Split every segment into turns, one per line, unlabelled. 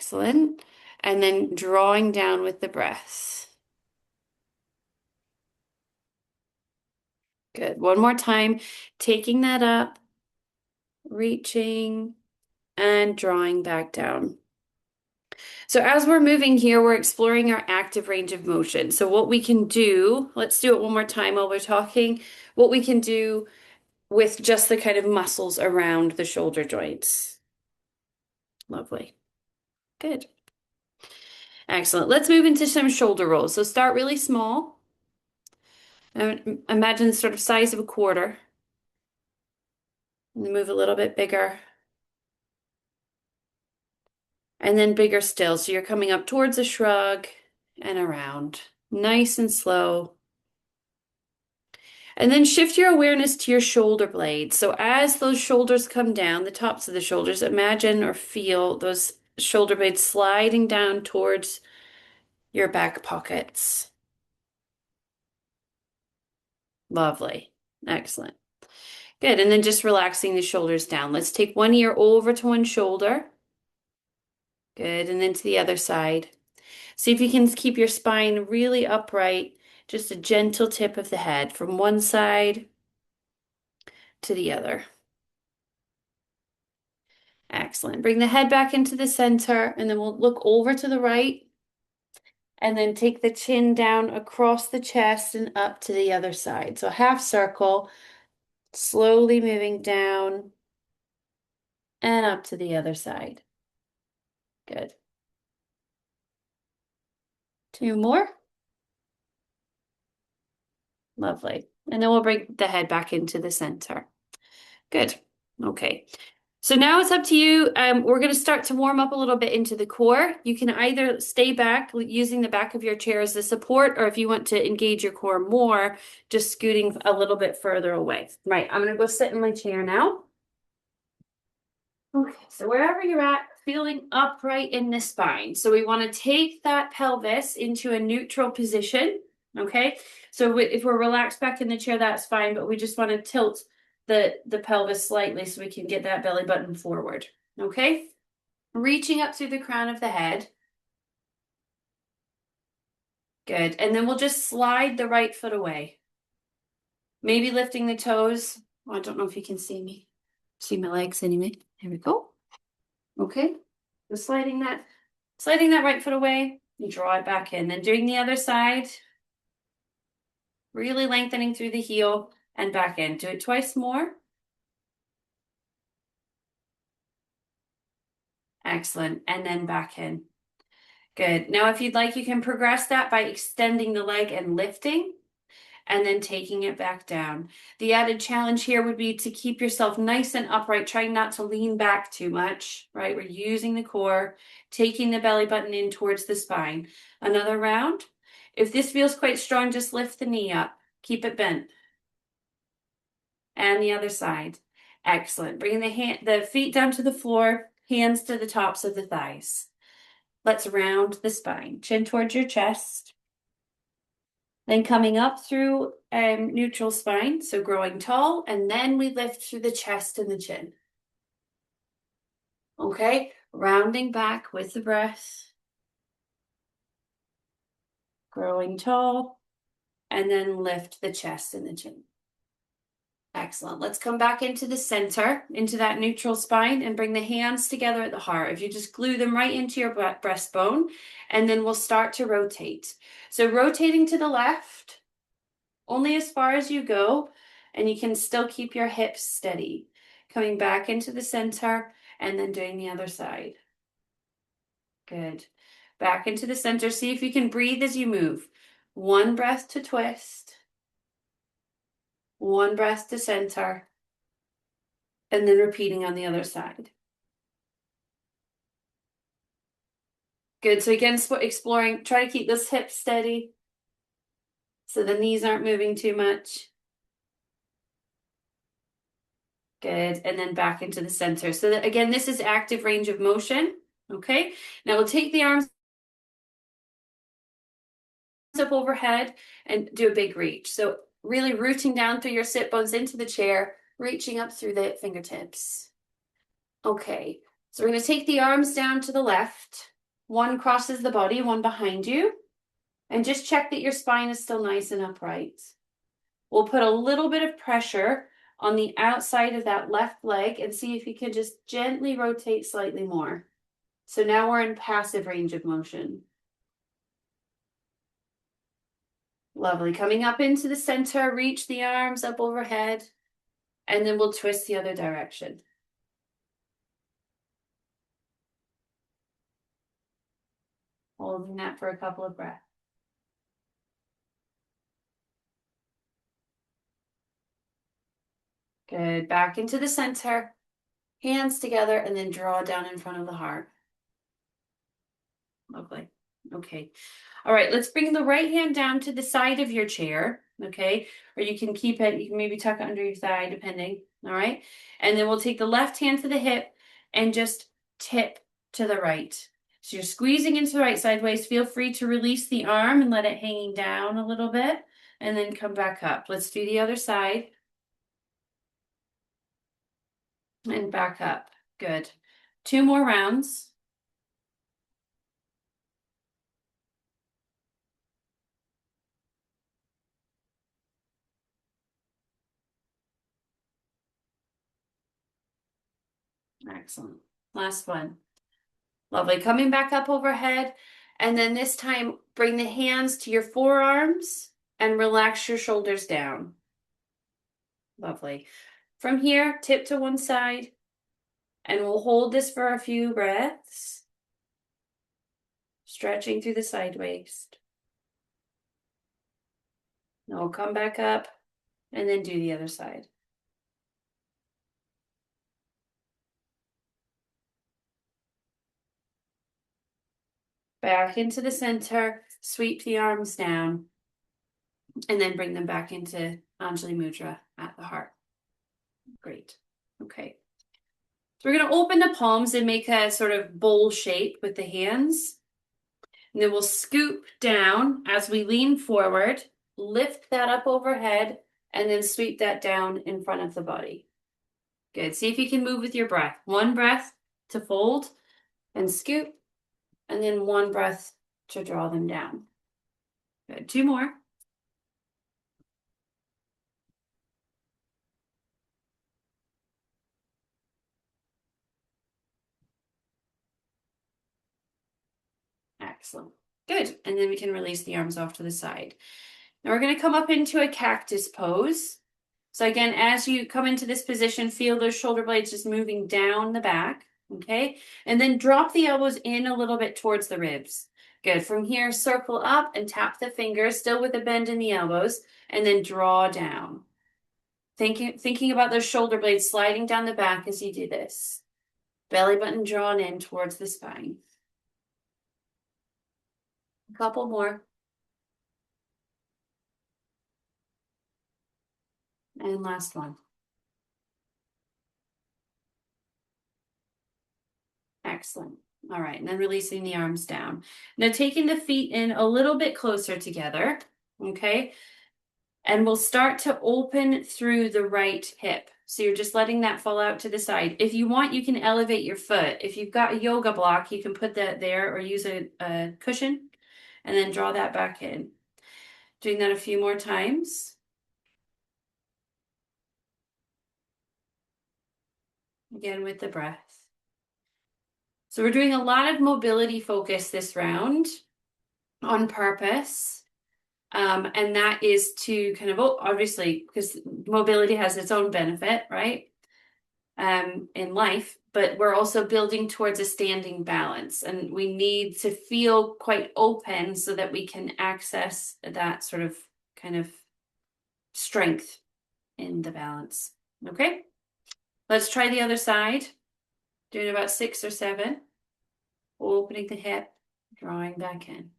Excellent. And then drawing down with the breath. Good. One more time. Taking that up, reaching, and drawing back down. So as we're moving here, we're exploring our active range of motion. So what we can do, let's do it one more time while we're talking, what we can do with just the kind of muscles around the shoulder joints. Lovely. Good. Excellent. Let's move into some shoulder rolls. So start really small. Imagine sort of size of a quarter. And then move a little bit bigger. And then bigger still. So you're coming up towards a shrug and around. Nice and slow. And then shift your awareness to your shoulder blades. So as those shoulders come down, the tops of the shoulders, imagine or feel those shoulder blades sliding down towards your back pockets. Lovely. Excellent. Good. And then just relaxing the shoulders down. Let's take one ear over to one shoulder. Good. And then to the other side. See if you can keep your spine really upright. Just a gentle tip of the head from one side to the other. Excellent. Bring the head back into the center, and then we'll look over to the right. And then take the chin down across the chest and up to the other side. So half circle, slowly moving down and up to the other side. Good. Two more. Lovely. And then we'll bring the head back into the center. Good. Okay. So now it's up to you. We're going to start to warm up a little bit into the core. You can either stay back using the back of your chair as a support, or if you want to engage your core more, just scooting a little bit further away. Right, I'm going to go sit in my chair now. Okay, so wherever you're at, feeling upright in the spine. So we want to take that pelvis into a neutral position. Okay, so if we're relaxed back in the chair, that's fine, but we just want to tilt the pelvis slightly so we can get that belly button forward. Okay, reaching up through the crown of the head. Good, and then we'll just slide the right foot away. Maybe lifting the toes. Oh, I don't know if you can see me. See my legs anyway. There we go. Okay, so sliding that right foot away, and draw it back in. Then doing the other side, really lengthening through the heel and back in. Do it twice more. Excellent. And then back in. Good. Now, if you'd like, you can progress that by extending the leg and lifting, and then taking it back down. The added challenge here would be to keep yourself nice and upright, trying not to lean back too much, right? We're using the core, taking the belly button in towards the spine. Another round. If this feels quite strong, just lift the knee up. Keep it bent. And the other side. Excellent. Bringing the feet down to the floor, hands to the tops of the thighs. Let's round the spine. Chin towards your chest. Then coming up through neutral spine, so growing tall, and then we lift through the chest and the chin. Okay, rounding back with the breath. Growing tall, and then lift the chest and the chin. Excellent. Let's come back into the center, into that neutral spine, and bring the hands together at the heart. If you just glue them right into your breastbone, and then we'll start to rotate. So rotating to the left, only as far as you go, and you can still keep your hips steady. Coming back into the center, and then doing the other side. Good. Back into the center. See if you can breathe as you move. One breath to twist. One breath to center, and then repeating on the other side. Good. So again, exploring, try to keep those hips steady so the knees aren't moving too much. Good. And then back into the center. So that, again, this is active range of motion. Okay. Now we'll take the arms up overhead and do a big reach. So really rooting down through your sit bones into the chair, reaching up through the fingertips. Okay, So we're going to take the arms down to the left. One crosses the body, one behind you. And just check that your spine is still nice and upright. We'll put a little bit of pressure on the outside of that left leg and see if you can just gently rotate slightly more. So now we're in passive range of motion. Lovely. Coming up into the center, reach the arms up overhead, and then we'll twist the other direction. Holding that for a couple of breaths. Good. Back into the center, hands together, and then draw down in front of the heart. Lovely. Okay. All right, let's bring the right hand down to the side of your chair, okay? Or you can keep it, you can maybe tuck it under your thigh, depending, all right? And then we'll take the left hand to the hip and just tip to the right. So you're squeezing into the right sideways. Feel free to release the arm and let it hanging down a little bit, and then come back up. Let's do the other side. And back up. Good. 2 more rounds. Excellent. Last one. Lovely. Coming back up overhead. And then this time, bring the hands to your forearms and relax your shoulders down. Lovely. From here, tip to one side. And we'll hold this for a few breaths. Stretching through the side waist. Then we'll come back up and then do the other side. Back into the center, sweep the arms down, and then bring them back into Anjali Mudra at the heart. Great. Okay. So we're going to open the palms and make a sort of bowl shape with the hands. And then we'll scoop down as we lean forward, lift that up overhead, and then sweep that down in front of the body. Good. See if you can move with your breath. One breath to fold and scoop, and then one breath to draw them down. Good. 2 more. Excellent. Good. And then we can release the arms off to the side. Now we're going to come up into a cactus pose. So again, as you come into this position, feel those shoulder blades just moving down the back, okay? And then drop the elbows in a little bit towards the ribs. Good. From here, circle up and tap the fingers, still with a bend in the elbows, and then draw down. Thinking about those shoulder blades sliding down the back as you do this. Belly button drawn in towards the spine. A couple more. And last one. Excellent. All right, and then releasing the arms down. Now taking the feet in a little bit closer together, okay? And we'll start to open through the right hip. So you're just letting that fall out to the side. If you want, you can elevate your foot. If you've got a yoga block, you can put that there or use a cushion and then draw that back in. Doing that a few more times. Again with the breath. So we're doing a lot of mobility focus this round on purpose. And that is to kind of, obviously, because mobility has its own benefit, right? In life, but we're also building towards a standing balance. And we need to feel quite open so that we can access that sort of kind of strength in the balance. Okay, let's try the other side. Doing about 6 or 7. Opening the hip, drawing back in.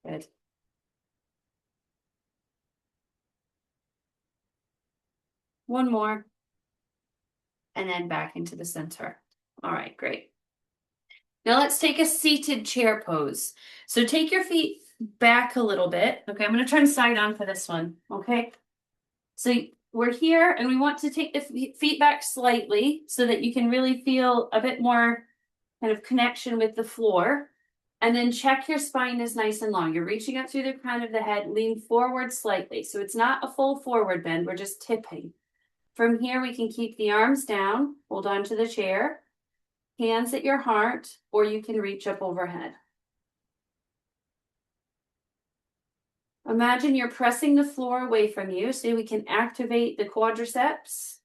Good. One more. And then back into the center. All right, great. Now let's take a seated chair pose. So take your feet back a little bit. Okay, I'm going to turn side on for this one. Okay. So we're here and we want to take the feet back slightly so that you can really feel a bit more kind of connection with the floor. And then check your spine is nice and long. You're reaching up through the crown of the head, lean forward slightly. So it's not a full forward bend, we're just tipping. From here, we can keep the arms down, hold on to the chair, hands at your heart, or you can reach up overhead. Imagine you're pressing the floor away from you so we can activate the quadriceps.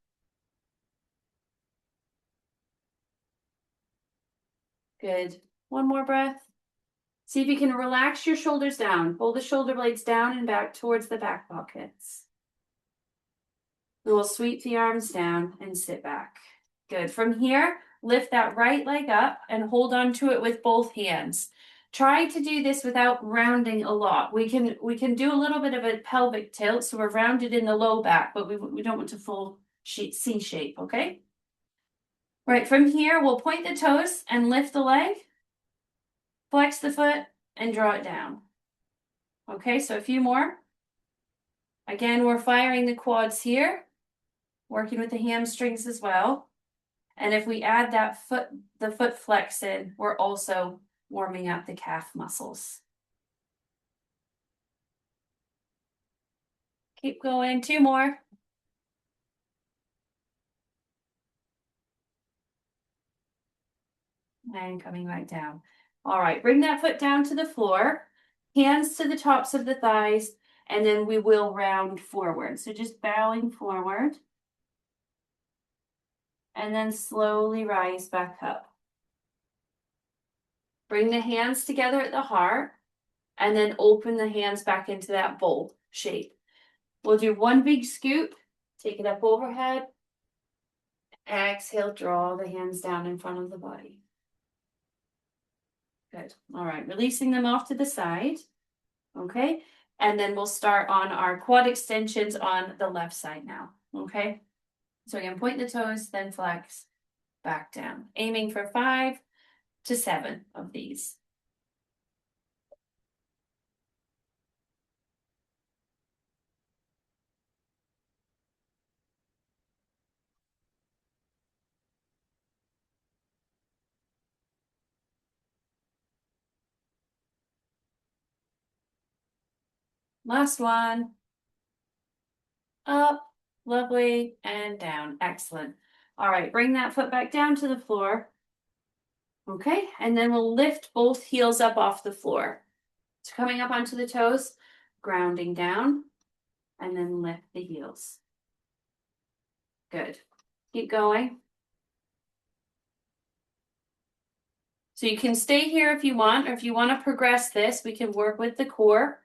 Good. One more breath. See if you can relax your shoulders down. Pull the shoulder blades down and back towards the back pockets. And we'll sweep the arms down and sit back. Good. From here, lift that right leg up and hold on to it with both hands. Try to do this without rounding a lot. We can do a little bit of a pelvic tilt, so we're rounded in the low back, but we don't want to full C shape, okay? Right, from here, we'll point the toes and lift the leg, flex the foot, and draw it down. Okay, so a few more. Again, we're firing the quads here, working with the hamstrings as well. And if we add that the foot flex in, we're also warming up the calf muscles. Keep going, 2 more. And coming right down. All right, bring that foot down to the floor, hands to the tops of the thighs, and then we will round forward. So just bowing forward. And then slowly rise back up. Bring the hands together at the heart, and then open the hands back into that bowl shape. We'll do one big scoop, take it up overhead. Exhale, draw the hands down in front of the body. Good. All right, releasing them off to the side. Okay, and then we'll start on our quad extensions on the left side now. Okay, so again, point the toes, then flex back down, aiming for 5 to 7 of these. Last one. Up, lovely, and down. Excellent. All right, bring that foot back down to the floor. Okay, and then we'll lift both heels up off the floor. So coming up onto the toes, grounding down, and then lift the heels. Good. Keep going. So you can stay here if you want, or if you want to progress this, we can work with the core,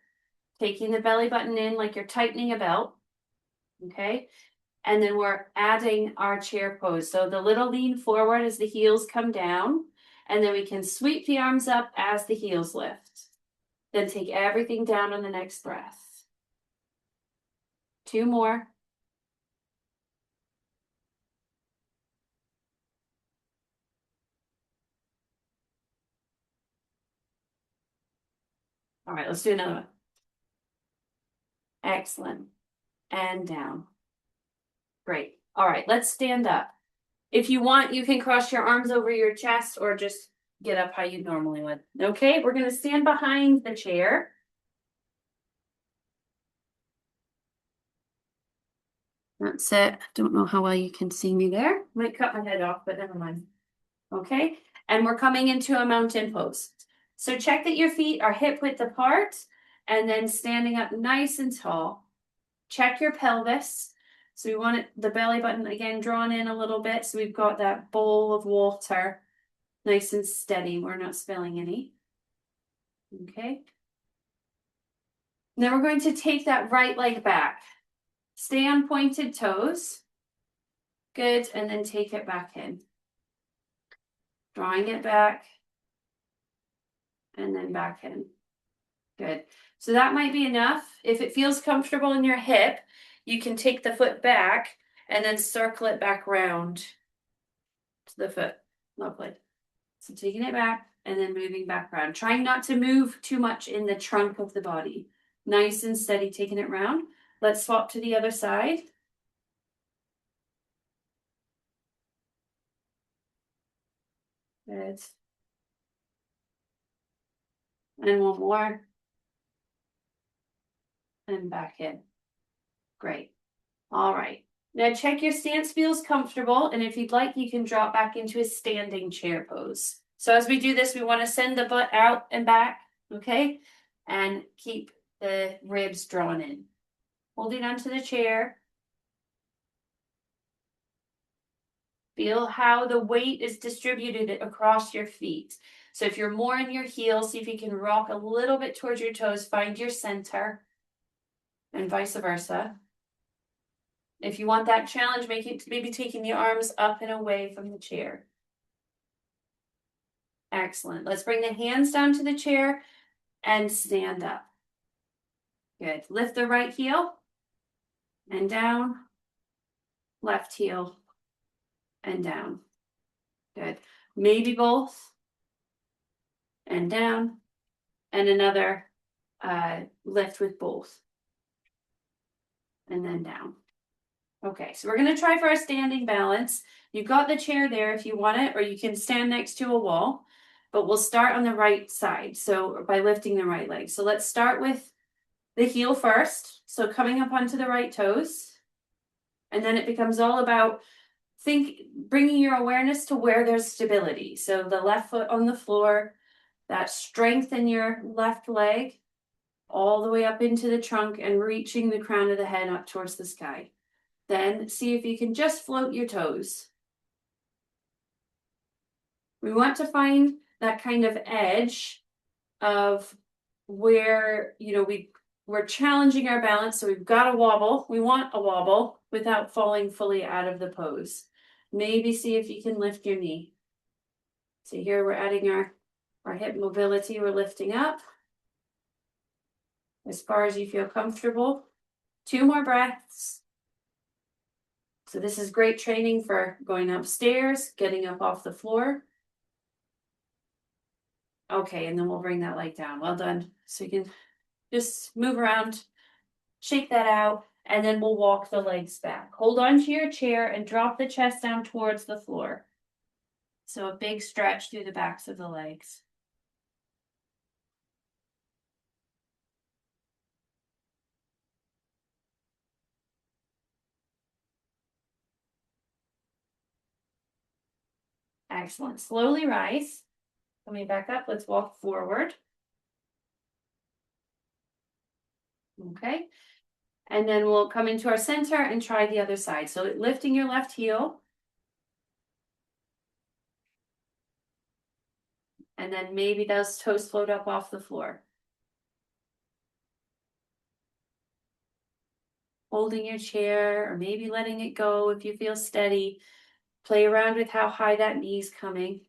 taking the belly button in like you're tightening a belt. Okay, and then we're adding our chair pose. So the little lean forward as the heels come down, and then we can sweep the arms up as the heels lift. Then take everything down on the next breath. 2 more. All right, let's do another one. Excellent. And down. Great. All right, let's stand up. If you want, you can cross your arms over your chest or just get up how you normally would. Okay, we're going to stand behind the chair. That's it. Don't know how well you can see me there. Might cut my head off, but never mind. Okay, and we're coming into a mountain pose. So check that your feet are hip width apart and then standing up nice and tall. Check your pelvis. So we want the belly button again drawn in a little bit. So we've got that bowl of water nice and steady. We're not spilling any. Okay. Now we're going to take that right leg back. Stay on pointed toes. Good. And then take it back in. Drawing it back. And then back in. Good. So that might be enough. If it feels comfortable in your hip, you can take the foot back and then circle it back round to the foot. Lovely. So taking it back and then moving back around. Trying not to move too much in the trunk of the body. Nice and steady, taking it round. Let's swap to the other side. Good. And one more. And back in. Great. All right. Now check your stance feels comfortable, and if you'd like, you can drop back into a standing chair pose. So as we do this, we want to send the butt out and back, okay? And keep the ribs drawn in. Holding onto the chair. Feel how the weight is distributed across your feet. So if you're more in your heels, see if you can rock a little bit towards your toes, find your center, and vice versa. If you want that challenge, maybe taking the arms up and away from the chair. Excellent. Let's bring the hands down to the chair and stand up. Good. Lift the right heel and down. Left heel and down. Good. Maybe both and down. And another lift with both. And then down. Okay, so we're going to try for our standing balance. You've got the chair there if you want it, or you can stand next to a wall, but we'll start on the right side. So by lifting the right leg. So let's start with the heel first. So coming up onto the right toes. And then it becomes all about bringing your awareness to where there's stability. So the left foot on the floor, that strength in your left leg, all the way up into the trunk and reaching the crown of the head up towards the sky. Then see if you can just float your toes. We want to find that kind of edge of where, we're challenging our balance. So we've got a wobble. We want a wobble without falling fully out of the pose. Maybe see if you can lift your knee. So here we're adding our hip mobility. We're lifting up as far as you feel comfortable. 2 more breaths. So this is great training for going upstairs, getting up off the floor. Okay, and then we'll bring that leg down. Well done. So you can just move around, shake that out, and then we'll walk the legs back. Hold on to your chair and drop the chest down towards the floor. So a big stretch through the backs of the legs. Excellent. Slowly rise. Coming back up, let's walk forward. Okay. And then we'll come into our center and try the other side. So lifting your left heel. And then maybe those toes float up off the floor. Holding your chair or maybe letting it go if you feel steady. Play around with how high that knee's coming.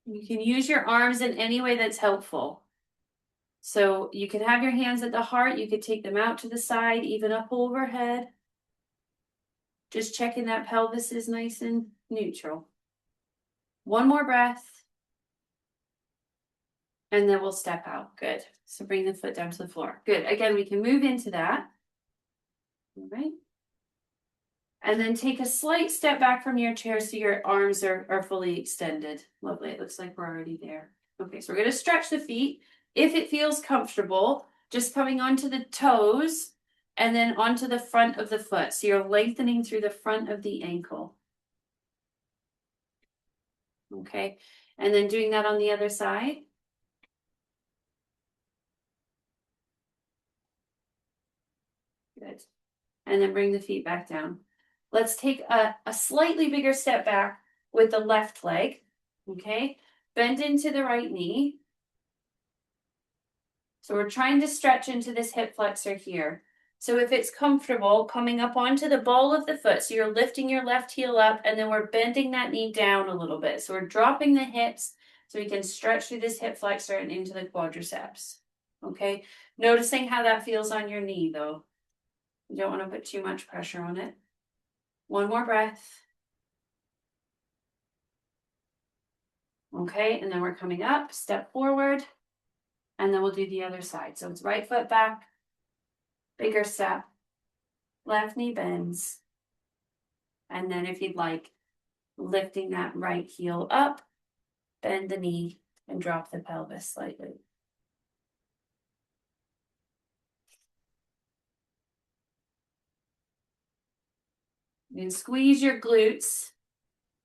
You can use your arms in any way that's helpful. So you can have your hands at the heart. You could take them out to the side, even up overhead. Just checking that pelvis is nice and neutral. 1 more breath. And then we'll step out. Good. So bring the foot down to the floor. Good. Again, we can move into that. All right. And then take a slight step back from your chair so your arms are fully extended. Lovely. It looks like we're already there. Okay, so we're going to stretch the feet. If it feels comfortable, just coming onto the toes and then onto the front of the foot. So you're lengthening through the front of the ankle. Okay, and then doing that on the other side. Good. And then bring the feet back down. Let's take a slightly bigger step back with the left leg. Okay, bend into the right knee. So we're trying to stretch into this hip flexor here. So if it's comfortable, coming up onto the ball of the foot, so you're lifting your left heel up and then we're bending that knee down a little bit. So we're dropping the hips so we can stretch through this hip flexor and into the quadriceps. Okay, noticing how that feels on your knee though. You don't want to put too much pressure on it. One more breath. Okay, and then we're coming up, step forward, and then we'll do the other side. So it's right foot back, bigger step, left knee bends. And then if you'd like, lifting that right heel up, bend the knee, and drop the pelvis slightly. You can squeeze your glutes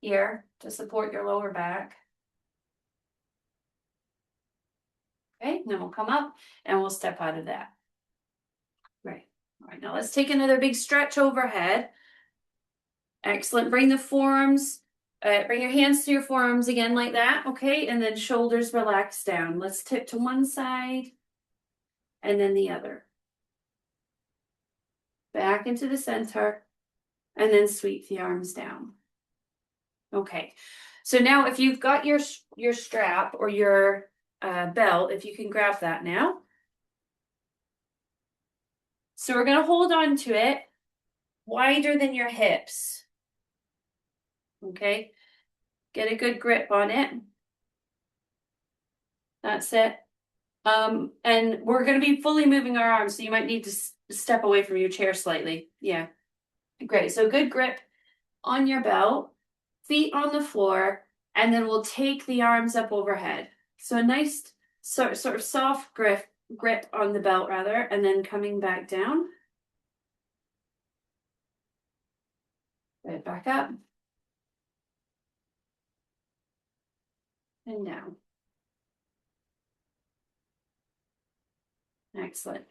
here to support your lower back. Okay, and then we'll come up and we'll step out of that. Right. All right, now let's take another big stretch overhead. Excellent. Bring the forearms, bring your hands to your forearms again like that, okay? And then shoulders relax down. Let's tip to one side and then the other. Back into the center and then sweep the arms down. Okay, so now if you've got your strap or your belt, if you can grab that now. So we're going to hold on to it wider than your hips. Okay, get a good grip on it. That's it. And we're going to be fully moving our arms, so you might need to step away from your chair slightly. Yeah, great. So good grip on your belt, feet on the floor, and then we'll take the arms up overhead. So a nice sort of soft grip on the belt rather, and then coming back down. Right back up. And down. Excellent.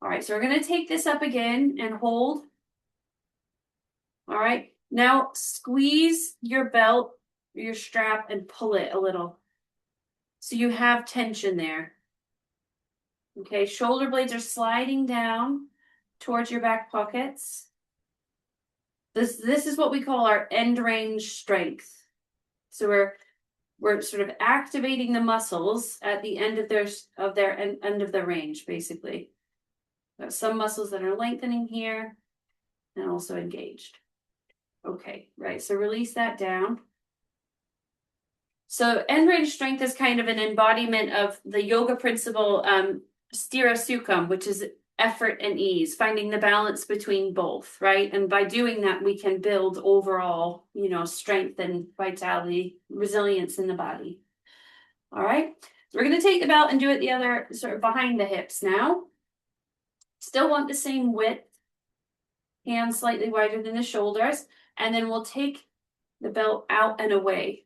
All right, so we're going to take this up again and hold. All right, now squeeze your belt, your strap, and pull it a little. So you have tension there. Okay, shoulder blades are sliding down towards your back pockets. This is what we call our end range strength. So we're sort of activating the muscles at the end of their end of the range, basically. Got some muscles that are lengthening here and also engaged. Okay, right. So release that down. So end range strength is kind of an embodiment of the yoga principle, Sthira Sukham, which is effort and ease, finding the balance between both, right? And by doing that, we can build overall, strength and vitality, resilience in the body. All right. So we're going to take the belt and do it the other sort of behind the hips now. Still want the same width, hands slightly wider than the shoulders, and then we'll take the belt out and away.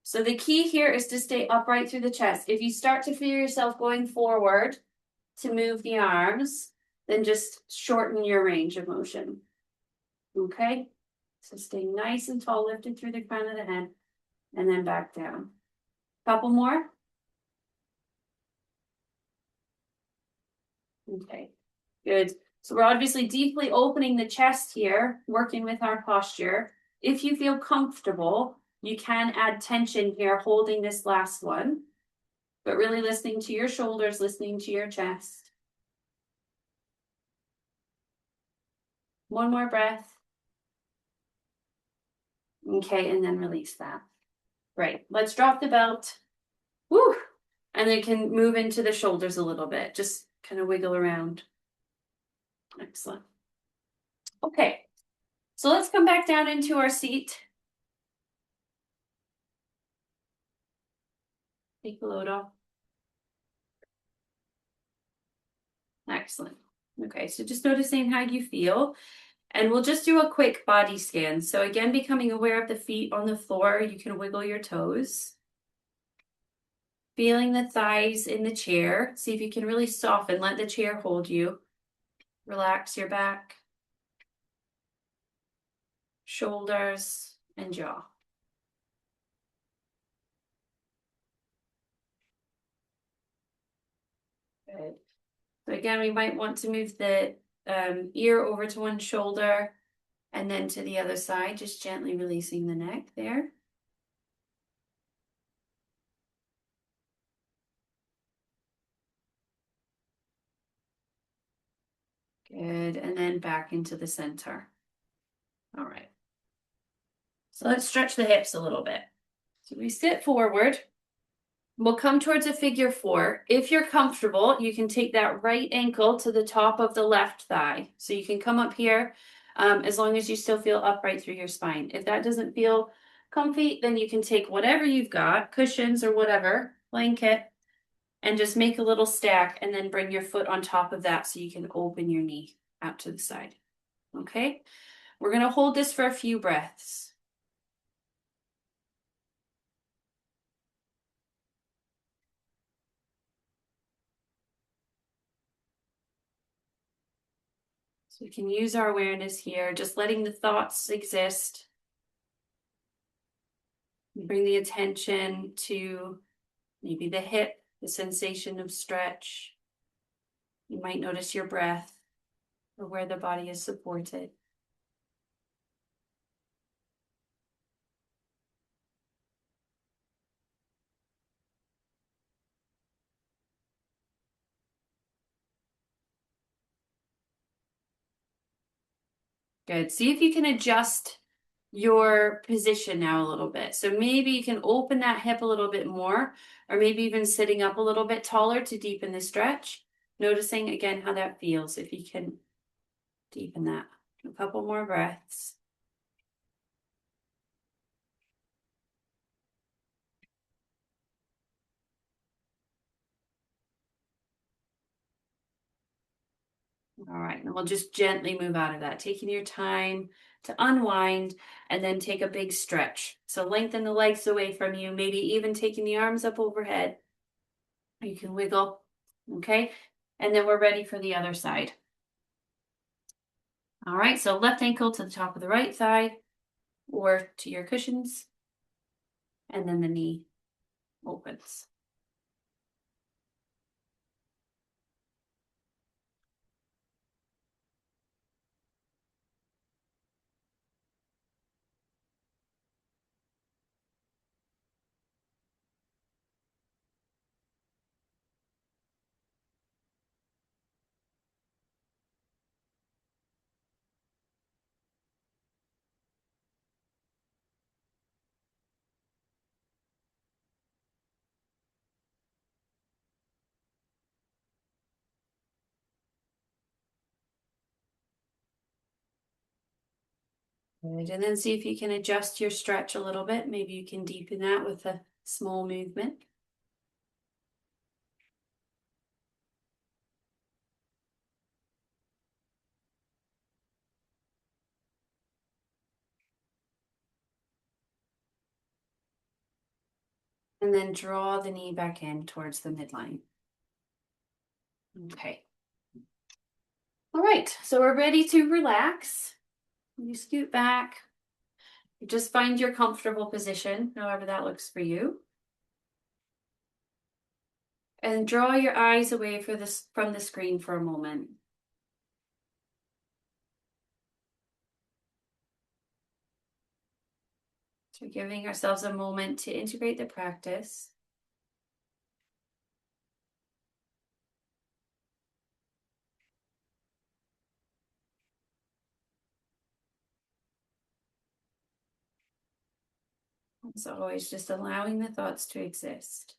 So the key here is to stay upright through the chest. If you start to feel yourself going forward to move the arms, then just shorten your range of motion. Okay? So stay nice and tall, lifted through the crown of the head, and then back down. Couple more. Okay, good. So we're obviously deeply opening the chest here, working with our posture. If you feel comfortable, you can add tension here, holding this last one, but really listening to your shoulders, listening to your chest. One more breath. Okay, and then release that. Right, let's drop the belt. Woo! And then can move into the shoulders a little bit. Just kind of wiggle around. Excellent. Okay, so let's come back down into our seat. Take the load off. Excellent. Okay, so just noticing how you feel. And we'll just do a quick body scan. So again, becoming aware of the feet on the floor. You can wiggle your toes. Feeling the thighs in the chair. See if you can really soften. Let the chair hold you. Relax your back, shoulders, and jaw. Good. So again, we might want to move the ear over to one shoulder and then to the other side, just gently releasing the neck there. Good. And then back into the center. All right. So let's stretch the hips a little bit. So we sit forward. We'll come towards a figure four. If you're comfortable, you can take that right ankle to the top of the left thigh. So you can come up here as long as you still feel upright through your spine. If that doesn't feel comfy, then you can take whatever you've got, cushions or whatever, blanket, and just make a little stack and then bring your foot on top of that so you can open your knee out to the side. Okay? We're going to hold this for a few breaths. So we can use our awareness here, just letting the thoughts exist. Bring the attention to maybe the hip, the sensation of stretch. You might notice your breath or where the body is supported. Good. See if you can adjust your position now a little bit. So maybe you can open that hip a little bit more, or maybe even sitting up a little bit taller to deepen the stretch. Noticing again how that feels, if you can deepen that. A couple more breaths. All right, and we'll just gently move out of that, taking your time to unwind and then take a big stretch. So lengthen the legs away from you, maybe even taking the arms up overhead. You can wiggle, okay? And then we're ready for the other side. All right, so left ankle to the top of the right thigh or to your cushions, and then the knee opens. Good. And then see if you can adjust your stretch a little bit. Maybe you can deepen that with a small movement. And then draw the knee back in towards the midline. Okay. All right, so we're ready to relax. You scoot back. You just find your comfortable position, however that looks for you. And draw your eyes away from the screen for a moment. So giving ourselves a moment to integrate the practice. As always, just allowing the thoughts to exist.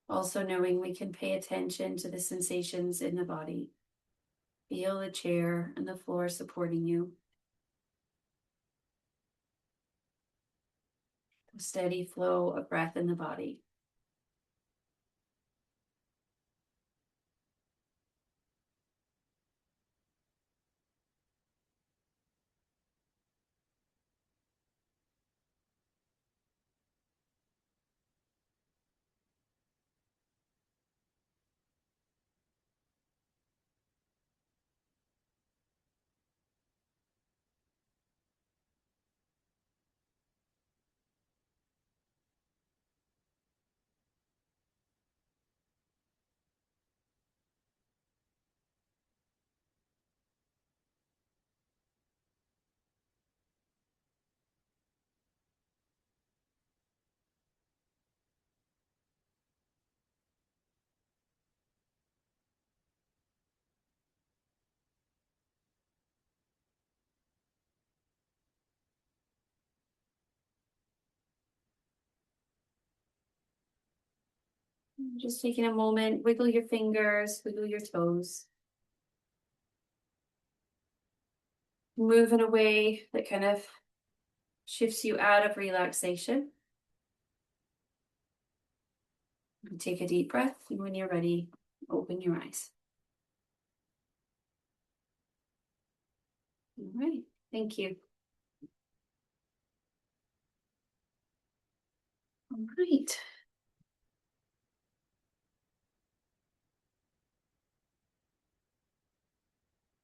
Also knowing we can pay attention to the sensations in the body. Feel the chair and the floor supporting you. A steady flow of breath in the body. Just taking a moment, wiggle your fingers, wiggle your toes. Move in a way that kind of shifts you out of relaxation. And take a deep breath, and when you're ready, open your eyes. All right, thank you. All right.